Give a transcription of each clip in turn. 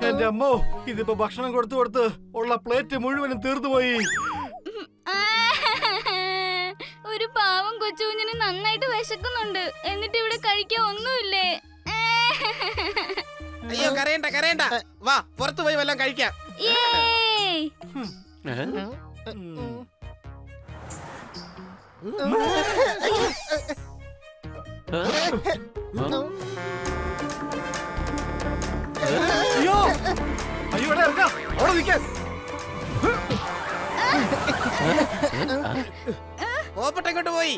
എന്റെ അമ്മോ, ഇതിപ്പോ ഭക്ഷണം കൊടുത്ത് ഉള്ള പ്ലേറ്റ് മുഴുവനും തീർന്നുപോയി. ഒരു പാവം കൊച്ചുകുഞ്ഞിന് നന്നായിട്ട് വിശക്കുന്നുണ്ട്, എന്നിട്ട് ഇവിടെ കഴിക്കാൻ ഒന്നുമില്ലേ? അയ്യോ കരയണ്ട കരയണ്ട, വാ പുറത്തു പോയി വല്ലതും കഴിക്കാം. അയ്യോ അയ്യോ, ഇറക്കാം, അവിടെ നിൽക്കാൻ. പോപ്പട്ടെങ്ങോട്ട് പോയി?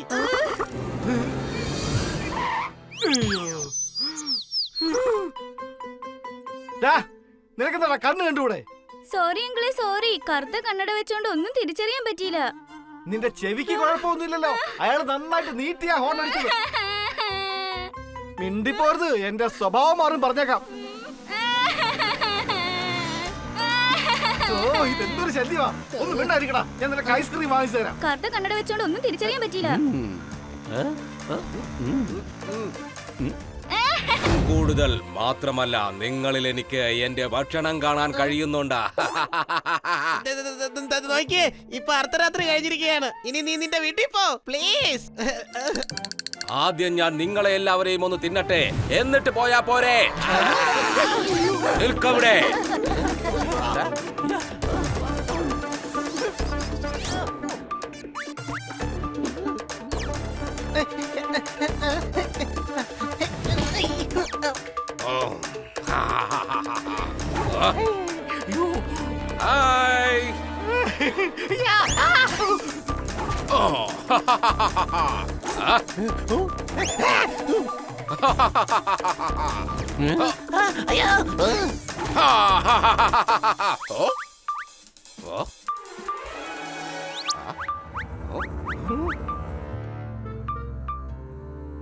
നിനക്കെന്താ കണ്ണ് കണ്ടുകൂടെ? സോറി അങ്കിളെ, സോറി. കറുത്ത കണ്ണട വെച്ചോണ്ട് ഒന്നും തിരിച്ചറിയാൻ പറ്റിയില്ല. നിന്റെ ചെവിക്ക് കുഴപ്പമൊന്നുമില്ലല്ലോ. അയാൾ നന്നായിട്ട് നീട്ടിയാ ഹോൺ അടിച്ചത്. മിണ്ടിപ്പോരുത്, എന്റെ സ്വഭാവം മാറും പറഞ്ഞേക്കാം. ഓ, ഇതെന്തൊരു ശല്യമാ. ഒന്ന് മിണ്ടായിരിക്കടാ, ഞാൻ നിനക്ക് ഐസ്ക്രീം വാങ്ങിച്ചു തരാം. കറുത്ത കണ്ണട വെച്ചോണ്ട് ഒന്നും തിരിച്ചറിയാൻ പറ്റിയില്ല. കൂടുതൽ മാത്രമല്ല, നിങ്ങളിൽ എനിക്ക് എന്റെ ഭക്ഷണം കാണാൻ കഴിയുന്നുണ്ട്. നോക്കിയേ, ഇപ്പൊ അർദ്ധരാത്രി കഴിഞ്ഞിരിക്കുകയാണ്. ഇനി നീ നിന്റെ വീട്ടിൽ പോ പ്ലീസ്. ആദ്യം ഞാൻ നിങ്ങളെ എല്ലാവരെയും ഒന്ന് തിന്നട്ടെ, എന്നിട്ട് പോയാ പോരെ. നിൽക്കവിടെ. ഹായ്.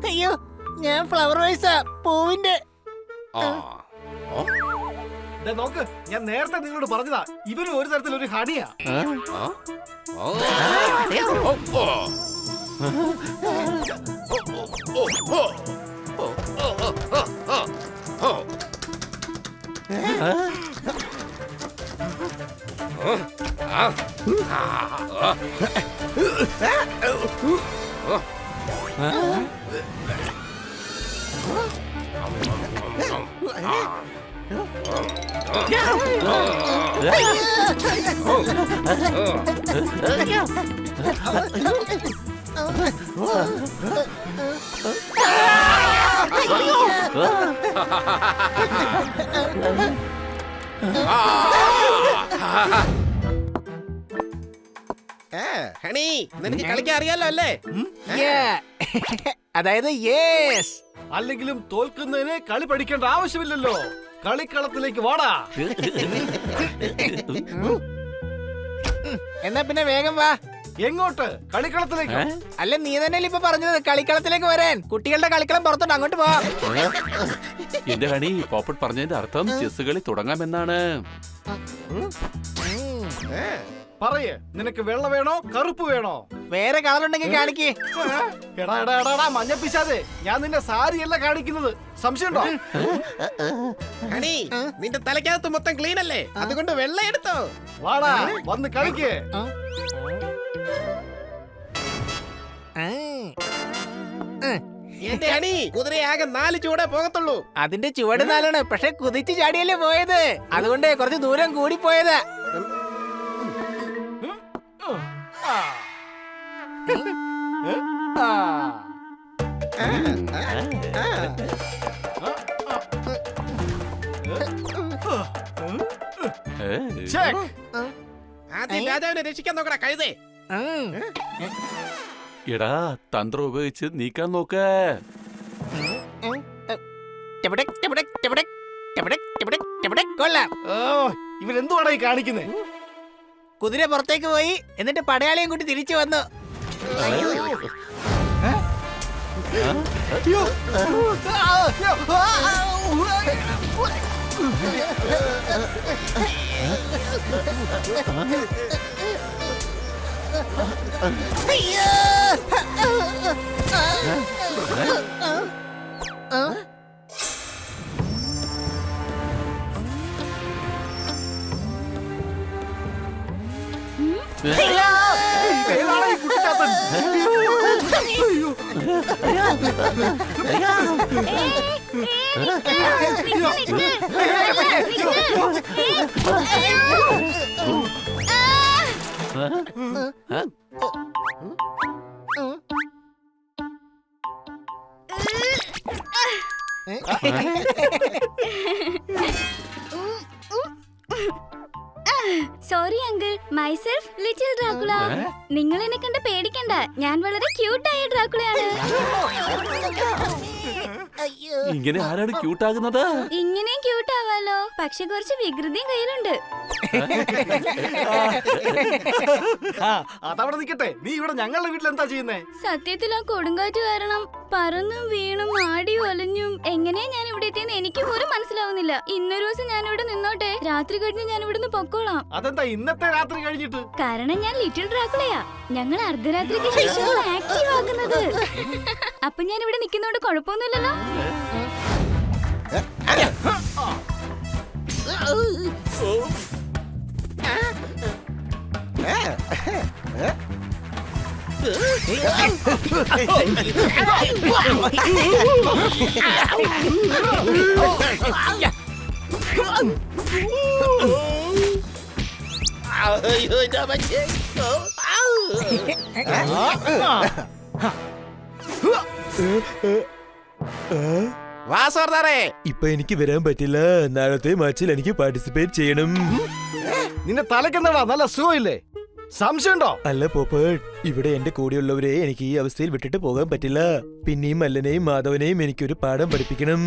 അയ്യോ, ഞാൻ ഫ്ലവർ വൈസാ, പൂവിന്റെ. നോക്ക്, ഞാൻ നേരത്തെ നിങ്ങളോട് പറഞ്ഞതാ, ഇവനും ഒരു തരത്തിലൊരു ഹണിയാ. ഹണി, നിനക്ക് കളിക്കാൻ അറിയാലോ അല്ലേ? അതായത് യേസ്. അല്ലെങ്കിലും തോൽക്കുന്നതിന് കളി പഠിക്കേണ്ട ആവശ്യമില്ലല്ലോ. കളിക്കളത്തിലേക്ക് വാടാ. എന്നാ പിന്നെ വേഗം വാ. എങ്ങോട്ട്? കളിക്കളത്തിലേക്ക്. അല്ല, നീ തന്നെയല്ലേ ഇപ്പൊ പറഞ്ഞത് കളിക്കളത്തിലേക്ക് വരാൻ. കുട്ടികളുടെ കളിക്കളം പുറത്തോട്ട്, അങ്ങോട്ട് പോവാം. എന്റെ ഹണി, പോപ്പട്ട് പറഞ്ഞതിന്റെ അർത്ഥം ചെസ് കളി തുടങ്ങാമെന്നാണ്. പറയേ, നിനക്ക് വെള്ള വേണോ കറുപ്പ് വേണോ? വേറെ കളർ ഉണ്ടെങ്കിൽ കാണിക്കേ. എടാ എടാ എടാ, മഞ്ഞപ്പിച്ചാതെ, ഞാൻ നിന്റെ സാരിയല്ല കാണിക്കുന്നത്. സംശയമുണ്ടോ? ഹണി, നിന്റെ തലക്കകത്ത് മൊത്തം ക്ലീൻ അല്ലേ, അതുകൊണ്ട് വെള്ള എടുത്തോ. വാടാ, വന്ന് കളിക്കേ. എന്റെ ഹണി, കുതിരയാകെ 4 ചൂടേ പോകത്തുള്ളൂ. അതിന്റെ ചുവട് 4ആണ്, പക്ഷെ കുതിച്ച് ചാടിയല്ലേ പോയത്, അതുകൊണ്ട് കുറച്ച് ദൂരം കൂടി പോയത്. ആദ്യം രാജാവിനെ രക്ഷിക്കാൻ നോക്കടാ കഴുതേ. എടാ, തന്ത്രം ഉപയോഗിച്ച് നീക്കാൻ നോക്ക്. ടിപടക്, ടിപടക്, ടിപടക്, ടിപടക്, ടിപടക്, ടിപടക്. കൊള്ളാം. ഓ ഇവരെന്തുവാടാ ഈ കാണിക്കുന്നേ? കുതിര പുറത്തേക്ക് പോയി എന്നിട്ട് പടയാളിയും കൂട്ടി തിരിച്ചു വന്നു. അയ്യോ. അയ്യോ. ഏതാടാ ഈ കുട്ടിച്ചാത്തൻ? അയ്യോ. Sorry uncle, myself little Dracula. നിങ്ങൾ എന്നെ കണ്ട് പേടിക്കണ്ട, ഞാൻ വളരെ ക്യൂട്ടായ ഡ്രാക്കുളയാണ്. ഇങ്ങനെ ആരാണ് ക്യൂട്ടാകുന്നത്? ഇങ്ങനെയും ക്യൂട്ട് ആവാലോ, പക്ഷെ കുറച്ച് വികൃതിയും കയ്യിലുണ്ട്. അതവിടെ നിക്കട്ടെ, നീ ഇവിടെ ഞങ്ങളുടെ വീട്ടിൽ എന്താ ചെയ്യുന്നേ? സത്യത്തിൽ ആ കൊടുങ്കാറ്റ് കാരണം പറന്നും വീണും ആടി ഒലഞ്ഞും എങ്ങനെയാ ഞാൻ ഇവിടെ എത്തിയെന്ന് എനിക്ക് പോലും മനസ്സിലാവുന്നില്ല. ഇന്നൊരു ദിവസം ഞാൻ ഇവിടെ നിന്നോട്ടെ, രാത്രി കഴിഞ്ഞ് ഞാൻ ഇവിടുന്ന് പൊക്കോളാം. അതെന്താ ഇന്നത്തെ രാത്രി കഴിഞ്ഞിട്ട്? കാരണം ഞാൻ ലിറ്റിൽ ഡ്രാക്കുളയാ. ഞങ്ങൾ അർദ്ധരാത്രിക്ക് ശേഷമാണ് ആക്റ്റീവ് ആകുന്നത്. അപ്പൊ ഞാൻ ഇവിടെ നിൽക്കുന്നോണ്ട് കുഴപ്പമൊന്നുമില്ലല്ലോ. വാ സർദാറേ. ഇപ്പൊ എനിക്ക് വരാൻ പറ്റില്ല. നാളത്തെ മാച്ചിൽ എനിക്ക് പാർട്ടിസിപ്പേറ്റ് ചെയ്യണം. നിന്റെ തലക്കെന്താടാ, നല്ല സുഖമില്ലേ? സംശയമുണ്ടോ? അല്ല പോപ്പേട്ട്, ഇവിടെ എന്റെ കൂടെയുള്ളവരെ എനിക്ക് ഈ അവസ്ഥയിൽ വിട്ടിട്ട് പോകാൻ പറ്റില്ല. പിന്നെയും മല്ലനെയും മാധവനെയും എനിക്കൊരു പാഠം പഠിപ്പിക്കണം.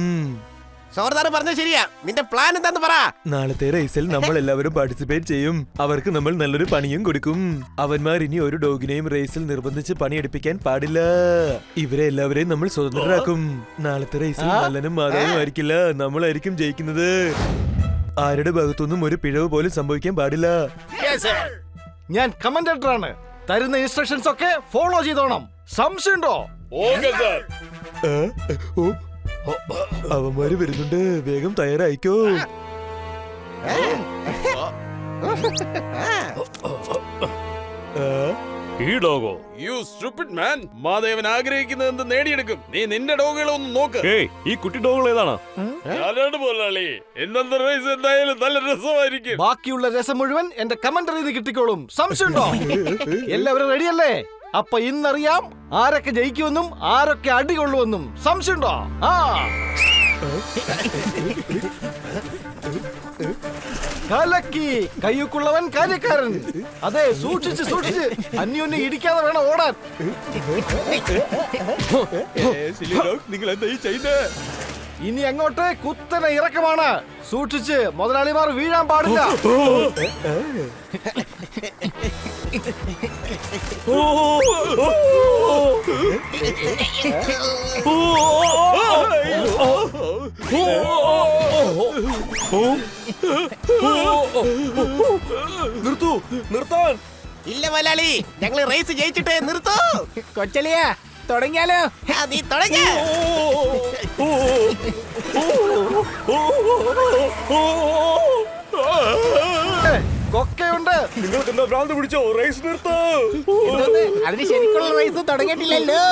സർദാർ പറഞ്ഞ ശരിയാ. നിന്റെ പ്ലാൻ എന്താന്ന് പറ. നാളത്തെ റേസിൽ നമ്മൾ എല്ലാവരും പാർട്ടിസിപ്പേറ്റ് ചെയ്യും. അവർക്ക് നമ്മൾ നല്ലൊരു പണിയും കൊടുക്കും. അവന്മാർ ഇനി ഒരു ഡോഗിനെയും റേസിൽ നിർബന്ധിച്ച് പണിയെടുപ്പിക്കാൻ പാടില്ല. ഇവരെ എല്ലാവരെയും നമ്മൾ സ്വതന്ത്രരാക്കും. നാളത്തെ റേസിൽ മല്ലനും മാധവനും ആയിരിക്കില്ല, നമ്മളായിരിക്കും ജയിക്കുന്നത്. ആരുടെ ഭാഗത്തുനിന്നും ഒരു പിഴവ് പോലും സംഭവിക്കാൻ പാടില്ല. ഞാൻ കമന്റേറ്ററാണ്. തരുന്ന ഇൻസ്ട്രക്ഷൻസ് ഒക്കെ ഫോളോ ചെയ്തോണം. സംശയമുണ്ടോ? ആ, ഓ, അവന്മാര് വരുന്നുണ്ട്, വേഗം തയ്യാറായിക്കോ. ഈ ഡോഗോ യു സ്റ്റുപ്പിഡ് മാൻ. മാധവൻ ആഗ്രഹിക്കുന്നത് എന്ത് നേടിയെടുക്കും. നീ നിന്റെ ഡോഗുകളെ ഒന്ന് നോക്ക്. ഈ കുട്ടി ഡോഗുകൾ ഏതാണ്? ഞാനാണ് പോലാളി. ഇന്നത്തെ റേസ് എന്തായാലും നല്ല രസമായിരിക്കും. ബാക്കിയുള്ള രസം മുഴുവൻ എന്റെ കമന്ററിന്ന് കിട്ടിക്കോളും. സംശയമുണ്ടോ? എല്ലാവരും റെഡിയല്ലേ? അപ്പൊ ഇന്നറിയാം ആരൊക്കെ ജയിക്കുമെന്നും ആരൊക്കെ അടികൊള്ളുമെന്നും. സംശയമുണ്ടോ? ആ കലക്കി കയ്യൂക്കുള്ളവൻ കാര്യക്കാരൻ. അതെ, സൂക്ഷിച്ച് സൂക്ഷിച്ച് അന്യോന്യം ഇടിക്കാതെ വേണം ഓടാൻ. നിങ്ങൾ എന്താ ഈ ചെയ്യുന്നത്? ഇനി അങ്ങോട്ട് കുത്തനെ ഇറക്കമാണ്. സൂക്ഷിച്ച്, മുതലാളിമാർ വീഴാൻ പാടില്ല. നിർത്തൂ, നിർത്താൻ. ഇല്ല മലയാളി, ഞങ്ങള് റേസ് ജയിച്ചിട്ടേ നിർത്തൂ. കൊച്ചലിയ തുടങ്ങിയാലോ? നീ തുടങ്ങ. കൊക്കയുണ്ട്. നിങ്ങൾക്ക് എന്താ ഭ്രാന്ത് പിടിച്ചോ? റേസ് നിർത്തോ. എന്തോന്ന്? അതിന് ശരിക്കുള്ള റേസ് തുടങ്ങിയിട്ടില്ലല്ലോ.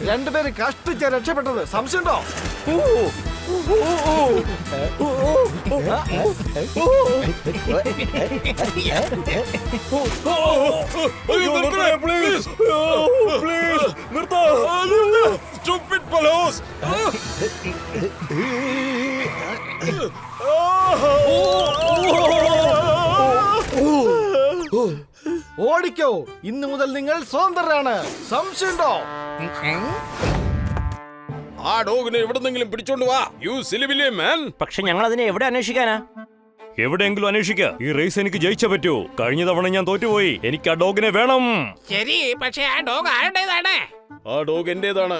രണ്ടുപേര് കഷ്ടിച്ച രക്ഷപ്പെട്ടത്. സംശയമുണ്ടോ? Stupid fellows! ഓടിക്കോ, ഇന്നു മുതൽ നിങ്ങൾ സ്വതന്ത്രരാണ്. സംശയമുണ്ടോ? ആ ഡോഗിനെ എവിടെന്നെങ്കിലും പിടിച്ചോണ്ട് വാ. യു സിലിബിലേ മാൻ. പക്ഷെ ഞങ്ങൾ അതിനെ എവിടെ അന്വേഷിക്കാനാ? എവിടെയെങ്കിലും അന്വേഷിക്ക. ഈ റേസ് എനിക്ക് ജയിച്ചേ പറ്റൂ. കഴിഞ്ഞ തവണ ഞാൻ തോറ്റുപോയി. എനിക്ക് ആ ഡോഗിനെ വേണം. ശരി, പക്ഷെ ആ ഡോഗ് ആരുടേതാണ്? ആ dog എന്റേതാണ്.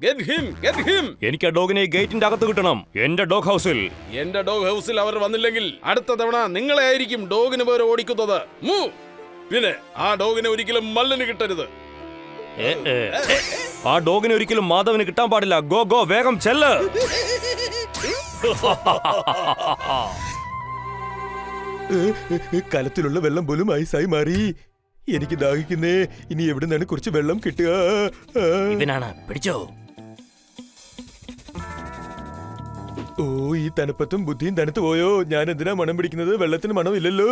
Get him, get him. എനിക്ക് ആ ഡോഗിനെ ഗേറ്റിന്റെ അകത്ത് കിട്ടണം, എന്റെ ഡോഗ് ഹൗസിൽ. എന്റെ ഡോഗ് ഹൗസിൽ അവർ വന്നില്ലെങ്കിൽ അടുത്ത തവണ നിങ്ങളെ ആയിരിക്കും ഡോഗിന് പേര് ഓടിക്കുന്നത്. പിന്നെ ആ ഡോഗിനെ ഒരിക്കലും മല്ലന് കിട്ടരുത്. ആ ഡോഗിനെ ഒരിക്കലും മാധവന് കിട്ടാൻ പാടില്ല. ഗോ ഗോ, വേഗം ചെല്ല്. കലത്തിലുള്ള വെള്ളം പോലും ഐസായി മാറി. എനിക്ക് ദാഹിക്കുന്നേ. ഇനി എവിടെ നിന്നാണ് കുറച്ച് വെള്ളം കിട്ടുക? ഇവനാണ്, പിടിച്ചോ. ഓ, ഈ തണുപ്പത്തും ബുദ്ധിയും തണുത്തു പോയോ? ഞാൻ എന്തിനാ മണം പിടിക്കുന്നത്? വെള്ളത്തിന് മണമില്ലല്ലോ.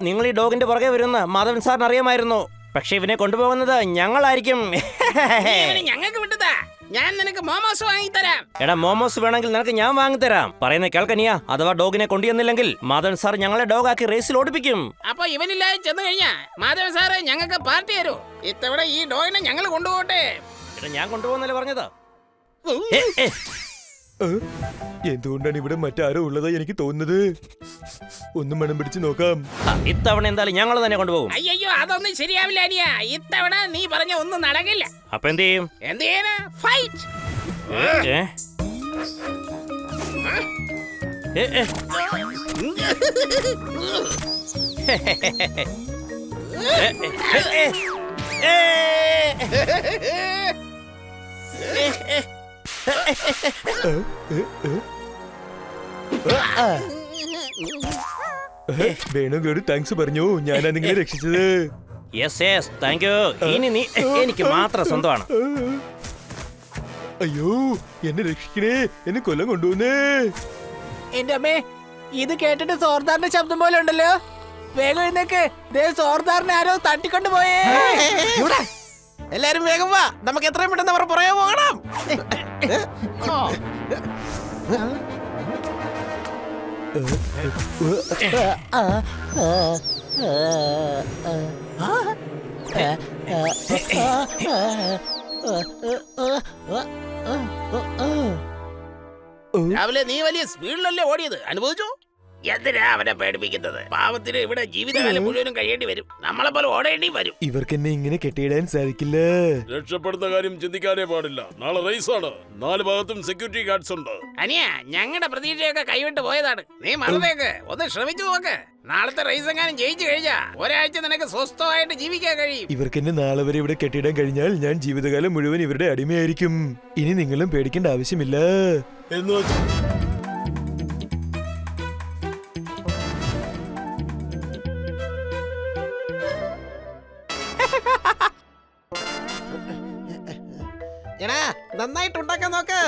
നിങ്ങൾ ഈ ഡോഗിന്റെ പുറകെ വരുന്ന മാധവൻ സാറിന് അറിയാമായിരുന്നു. പക്ഷെ ഇവനെ കൊണ്ടുപോകുന്നത് ഞങ്ങളായിരിക്കും. ഞങ്ങൾക്ക് വിട്ടതാ. ഞാൻ നിനക്ക് മോമോസ് വാങ്ങിത്തരാം. എടാ, മോമോസ് വേണമെങ്കിൽ നിനക്ക് ഞാൻ വാങ്ങിത്തരാം. പറയുന്ന കേൾക്കനിയാ. അഥവാ ഡോഗിനെ കൊണ്ടുവന്നില്ലെങ്കിൽ മാധവൻ സാർ ഞങ്ങളെ ഡോഗാക്കി റേസിൽ ഓടിപ്പിക്കും. അപ്പൊ ഇവനില്ലാതെ ചെന്ന് കഴിഞ്ഞാ മാധവൻ സാറ് ഞങ്ങൾക്ക് പാർട്ടി തരൂ. ഇത്തവണ ഈ ഡോഗിനെ ഞങ്ങൾ കൊണ്ടുപോട്ടെ. എടാ, ഞാൻ കൊണ്ടുപോകുന്നല്ലേ പറഞ്ഞത്. എന്തുകൊണ്ടാണ് ഇവിടെ മറ്റാരോ ഉള്ളതായി എനിക്ക് തോന്നുന്നത്? ഒന്ന് മണം പിടിച്ച് നോക്കാം. ഇത്തവണ എന്തായാലും ഞങ്ങൾ തന്നെ കൊണ്ടുപോകും. അയ്യോ, അതൊന്നും ശരിയാവില്ല അനിയ. ഇത്തവണ നീ പറഞ്ഞ ഒന്നും നടക്കില്ല. അപ്പൊ എന്ത് ചെയ്യും? എന്ത് ചെയ്യാനാ? ഫൈറ്റ്. വേണമെങ്കിൽ താങ്ക്സ് പറഞ്ഞു. ഞാനാ നിങ്ങളെ രക്ഷിച്ചത്. Yes yes, thank you. ഇനി നീ എനിക്ക് മാത്രം സ്വന്തമാണ്. അയ്യോ, എന്നെ രക്ഷിക്കണേ. എന്നെ കൊല്ലം കൊണ്ടുപോകുന്നേ. എന്റെ അമ്മേ, ഇത് കേട്ടിട്ട് സോർദാറിന്റെ ശബ്ദം പോലെ ഉണ്ടല്ലോ. വേഗം എന്നൊക്കെ സോർദാറിനെ ആരോ തട്ടിക്കൊണ്ട് പോയേ. എല്ലാരും വേഗം വാ. നമുക്ക് എത്രയും പെട്ടെന്ന് അവർ പുറകെ പോകണം. രാവിലെ നീ വലിയ സ്പീഡിലല്ലേ ഓടിയത്, അനുഭവിച്ചോ? എന്തിനാ അവനെ പേടിപ്പിക്കുന്നത്? പാവത്തിന് ഇവിടെ ജീവിതകാലം മുഴുവനും കഴിയേണ്ടി വരും. നമ്മളെ പോലെ ഓടേണ്ടി വരും. ഇവർക്ക് എന്നെ ഇങ്ങനെ കെട്ടിയിടാൻ സാധിക്കില്ല. രക്ഷപ്പെടുന്ന കാര്യം ചിന്തിക്കാനേ പാടില്ല. നാളെ റേസ് ആണ്. 4 ഭാഗത്തും സെക്യൂരിറ്റി ഗാർഡ്സ് ഉണ്ട്. അനിയ, ഞങ്ങളുടെ പ്രതീക്ഷയൊക്കെ കൈവിട്ട് പോയതാണ്. നീ മറന്നേക്ക്. ഒന്ന് ശ്രമിച്ചു നോക്ക്. നാളത്തെ റേസ് എങ്ങാനും ജയിച്ചു കഴിഞ്ഞാ ഒരാഴ്ച നിനക്ക് സ്വസ്ഥമായിട്ട് ജീവിക്കാൻ കഴിയും. ഇവർക്ക് എന്നെ നാളെ വരെ ഇവിടെ കെട്ടിയിടാൻ കഴിഞ്ഞാൽ ഞാൻ ജീവിതകാലം മുഴുവൻ ഇവരുടെ അടിമയായിരിക്കും. ഇനി നിങ്ങളും പേടിക്കേണ്ട ആവശ്യമില്ല. എന്ന് എടാ, നന്നായിട്ട് ഉണ്ടാക്കാൻ നോക്ക്.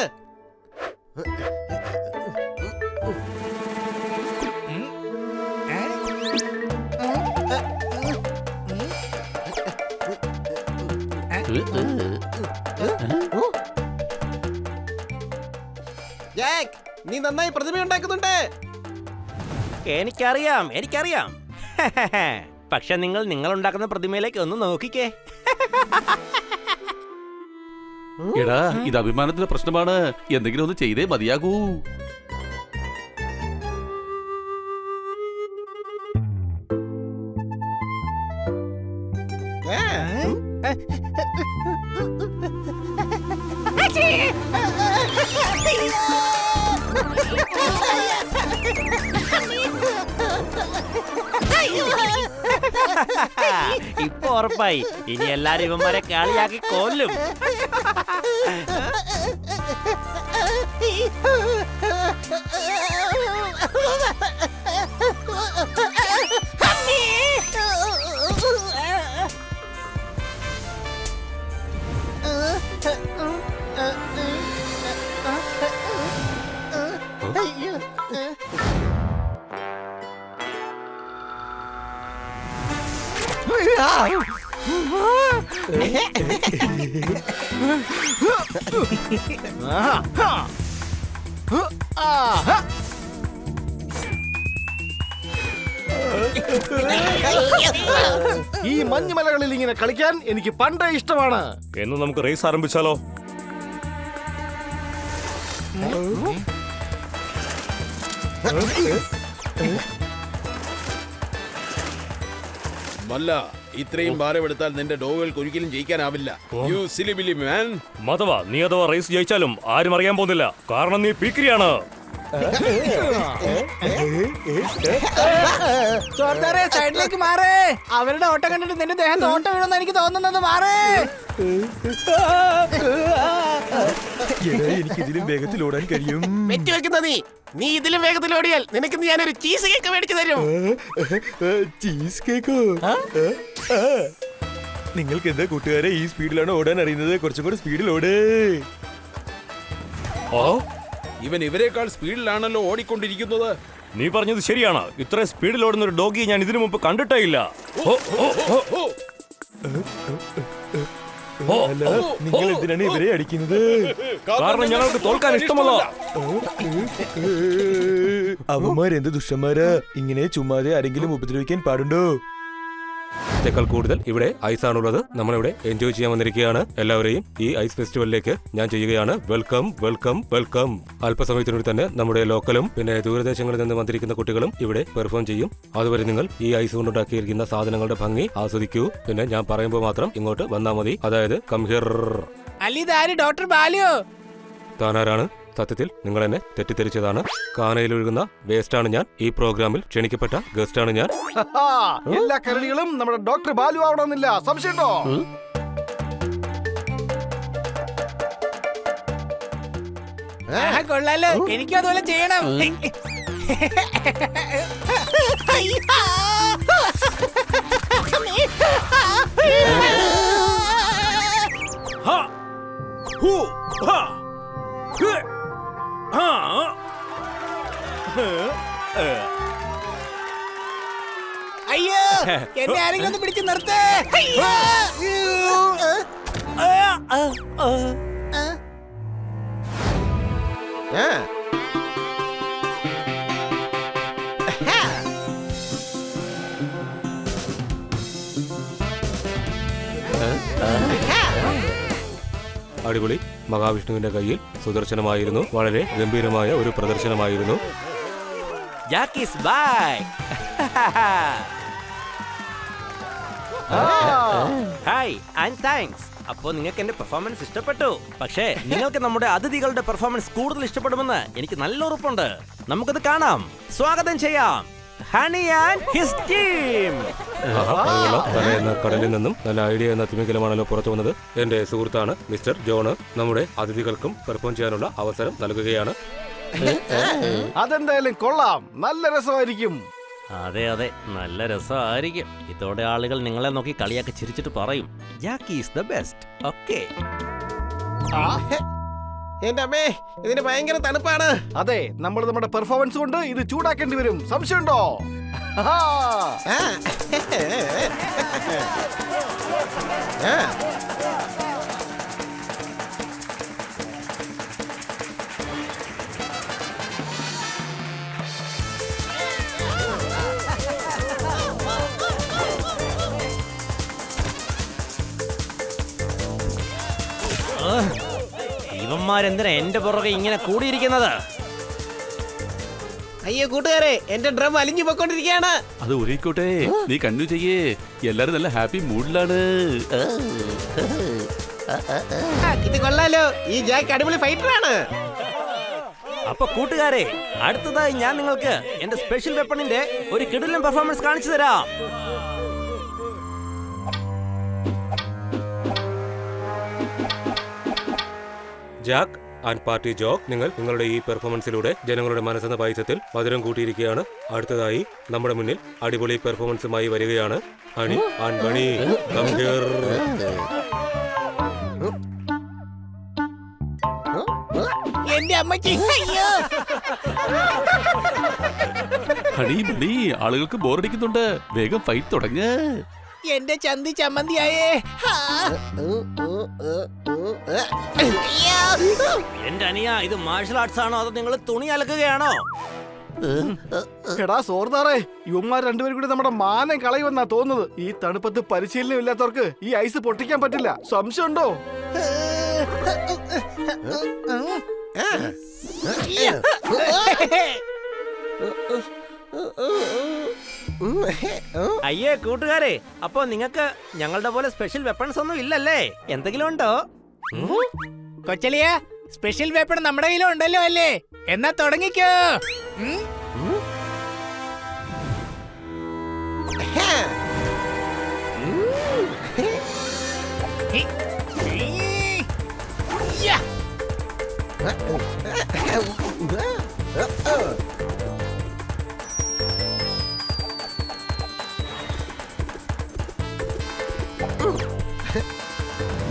ജാക്ക്, നീ നന്നായി പ്രതിമ ഉണ്ടാക്കുന്നുണ്ട്. എനിക്കറിയാം, എനിക്കറിയാം. പക്ഷെ നിങ്ങൾ ഉണ്ടാക്കുന്ന പ്രതിമയിലേക്ക് ഒന്ന് നോക്കിക്കേ. എടാ, ഇത് അഭിമാനത്തിന്റെ പ്രശ്നമാണ്. എന്തെങ്കിലും ഒന്ന് ചെയ്തേ മതിയാകൂ. ഇപ്പൊ ഉറപ്പായി, ഇനി എല്ലാരും ഇവന്മാരെ കളിയാക്കി കൊല്ലും. ഈ മഞ്ഞുമലകളിൽ ഇങ്ങനെ കളിക്കാൻ എനിക്ക് പണ്ടേ ഇഷ്ടമാണ്. എന്ന് നമുക്ക് റേസ് ആരംഭിച്ചാലോ? മല്ല, ഇത്രയും ഭാരമെടുത്താൽ നിന്റെ ഡോഗുകൾക്ക് ഒരിക്കലും ജയിക്കാനാവില്ല. യു സിലി ബിലി മാൻ. മാധവ, നീ അഥവാ റേസ് ജയിച്ചാലും ആരും അറിയാൻ പോകുന്നില്ല. കാരണം നീ പീക്കിരിയാണ്. ചോർദാറെ സൈഡിലേക്ക് മാറേ. അവരുടെ ഓട്ടം കണ്ടിട്ട് നിന്റെ ദേഹത്ത് ഓട്ടം വീണെന്ന് എനിക്ക് തോന്നുന്നത്. മാറേ. എനിക്ക് ഇതിലും വേഗത്തിൽ ഓടാൻ കഴിയും. വെക്കുന്ന നീ ഇതിലും വേഗത്തിൽ ഓടിയാൽ നിനക്ക് ഞാനൊരു ചീസ് കേക്ക് മേടിച്ചു തരും. ചീസ് കേക്കോ? നിങ്ങൾക്ക് എന്താ കൂട്ടുകാരെ, ഈ സ്പീഡിലാണ് ഓടാൻ അറിയുന്നത്? കുറച്ചും കൂടെ സ്പീഡിൽ ഓട്. ഓ, ഇവൻ ഇവരെക്കാൾ സ്പീഡിലാണല്ലോ ഓടിക്കൊണ്ടിരിക്കുന്നത്. നീ പറഞ്ഞത് ശരിയാണ്. ഇത്ര സ്പീഡിൽ ഓടുന്ന ഒരു ഡോഗി ഞാൻ ഇതിനു മുമ്പ് കണ്ടിട്ടേ ഇല്ല. അല്ല, നിങ്ങൾ എന്തിനാണ് ഇവരെ അടിക്കുന്നത്? കാരണം ഞങ്ങൾക്ക് തോൽക്കാൻ ഇഷ്ടമല്ല. അവന്മാരെന്ത് ദുഷ്ടന്മാരാ! ഇങ്ങനെ ചുമ്മാതെ ആരെങ്കിലും ഉപദ്രവിക്കാൻ പാടുണ്ടോ? േക്കാൾ കൂടുതൽ ഇവിടെ ഐസ് ആണുള്ളത്. നമ്മളിവിടെ എൻജോയ് ചെയ്യാൻ വന്നിരിക്കുകയാണ്. എല്ലാവരെയും ഈ ഐസ് ഫെസ്റ്റിവലിലേക്ക് ഞാൻ ചെയ്യുകയാണ്. Welcome, welcome, welcome. അല്പസമയത്തിനുള്ളിൽ തന്നെ നമ്മുടെ ലോക്കലും പിന്നെ ദൂരദേശങ്ങളിൽ നിന്ന് വന്നിരിക്കുന്ന കുട്ടികളും ഇവിടെ പെർഫോം ചെയ്യും. അതുവരെ നിങ്ങൾ ഈ ഐസ് കൊണ്ടുണ്ടാക്കിയിരിക്കുന്ന സാധനങ്ങളുടെ ഭംഗി ആസ്വദിക്കൂ. പിന്നെ ഞാൻ പറയുമ്പോൾ മാത്രം ഇങ്ങോട്ട് വന്നാൽ മതി. അതായത് കം ഹിയർ. അല്ലിതാര് ഡോക്ടർ ബാലിയോ? താനാരാണ്? സത്യത്തിൽ നിങ്ങൾ എന്നെ തെറ്റിദ്ധരിച്ചതാണ്. കാനയിലൊഴുകുന്ന വേസ്റ്റാണ് ഞാൻ. ഈ പ്രോഗ്രാമിൽ ക്ഷണിക്കപ്പെട്ട ഗസ്റ്റാണ് ഞാൻ. എല്ലാ കരടികളും നമ്മുടെ ഡോക്ടർ ബാലു ആവണമെന്നില്ല. സംശയമുണ്ടോ? കൊള്ളാലോ, എനിക്കും അതുപോലെ ചെയ്യണം. അയ്യോ, എന്നെ ആരെങ്കിലും ഒന്ന് പിടിച്ച് നിർത്തേ. അടിപൊളി. മഹാവിഷ്ണുവിന്റെ കയ്യിൽ സുദർശനമായിരുന്നു. വളരെ ഗംഭീരമായ ഒരു പ്രദർശനമായിരുന്നു. Hi and thanks. അപ്പോ നിങ്ങൾക്ക് എന്റെ പെർഫോമൻസ് ഇഷ്ടപ്പെട്ടു. പക്ഷേ നിങ്ങൾക്ക് നമ്മുടെ അതിഥികളുടെ പെർഫോമൻസ് കൂടുതൽ ഇഷ്ടപ്പെടുമെന്ന് എനിക്ക് നല്ല ഉറപ്പുണ്ട്. നമുക്കത് കാണാം. സ്വാഗതം ചെയ്യാം ഹണി ആൻഡ് ഹിസ് ടീം. തല എന്ന കടലിൽ നിന്നും നല്ല ഐഡിയ എന്ന തിമിംഗലമാണല്ലോ പുറത്തു വന്നത്. എന്റെ സുഹൃത്താണ് മിസ്റ്റർ ജോണ്. നമ്മുടെ അതിഥികൾക്കും പെർഫോം ചെയ്യാനുള്ള അവസരം നൽകുകയാണ്. അതെന്തായാലും കൊള്ളാം. നല്ല രസമായിരിക്കും. അതെ അതെ, നല്ല രസമായിരിക്കും. ഇതോടെ ആളുകൾ നിങ്ങളെ നോക്കി കളിയാക്കി ചിരിച്ചിട്ട് പറയും ജാക്കി ഈസ് ദ ബെസ്റ്റ്. ഓക്കേ. എന്റെ അമ്മേ, ഇതിന് ഭയങ്കര തണുപ്പാണ്. അതെ, നമ്മൾ നമ്മുടെ പെർഫോമൻസ് കൊണ്ട് ഇത് ചൂടാക്കേണ്ടി വരും. സംശയമുണ്ടോ? ഇവന്മാരെന്തിനാ എന്റെ പുറകെ ഇങ്ങനെ കൂടിയിരിക്കുന്നത്? അയ്യോ കൂട്ടുകാരെ, എന്റെ ഡ്രം അലിഞ്ഞു പോയിക്കൊണ്ടിരിക്കുകയാണ്. അത് ഒരേക്കോട്ടെ, നീ കണ്ണു ചെയ്യേ. എല്ലാരും നല്ല ഹാപ്പി മൂഡിലാണ്. ഇത് കൊള്ളാലോ, ഈ ജാക്ക് അടിപൊളി ഫൈറ്ററാണ്. അപ്പൊ കൂട്ടുകാരെ, അടുത്തതായി ഞാൻ നിങ്ങൾക്ക് എന്റെ സ്പെഷ്യൽ വെപ്പണിന്റെ ഒരു കിടിലൻ പെർഫോമൻസ് കാണിച്ചു തരാം. ജാക്ക് ആൻഡ് പാർട്ടി ജോക്ക്, നിങ്ങൾ നിങ്ങളുടെ ഈ പെർഫോമൻസിലൂടെ ജനങ്ങളുടെ മനസ്സെന്ന പായസത്തിൽ മധുരം കൂട്ടിയിരിക്കുകയാണ്. അടുത്തതായി നമ്മുടെ മുന്നിൽ അടിപൊളി പെർഫോമൻസുമായി വരികയാണ് Honey and Bunny. Come here. എന്റെ അമ്മയ്ക്ക് അയ്യോ. ഹണി ബണി, ആളുകൾക്ക് ബോറടിക്കുന്നുണ്ട്. വേഗം ഫൈറ്റ് തുടങ്ങ്. എന്റെ ചന്തി ചമ്മന്തിയായേ. ആ. എന്റെ അനിയ ഇത് മാർഷൽ ആർട്സ് ആണോ അതോ നിങ്ങൾ തുണി അലക്കുകയാണോ? എടാ സോർദാറേ, ഇവന്മാർ രണ്ടുപേരും കൂടി നമ്മുടെ മാനം കളയുമെന്നാ തോന്നുന്നത്. ഈ തണുപ്പത്ത് പരിശീലനം ഇല്ലാത്തവർക്ക് ഈ ഐസ് പൊട്ടിക്കാൻ പറ്റില്ല. സംശയമുണ്ടോ? അയ്യേ കൂട്ടുകാരെ, അപ്പൊ നിങ്ങക്ക് ഞങ്ങളുടെ പോലെ സ്പെഷ്യൽ വെപ്പൺസ് ഒന്നും ഇല്ലല്ലേ? എന്തെങ്കിലും ഉണ്ടോ? കൊച്ചലിയ, സ്പെഷ്യൽ വെപ്പൺ നമ്മുടെ കയ്യിലും ഉണ്ടല്ലോ അല്ലേ? എന്നാ തുടങ്ങിക്കോ.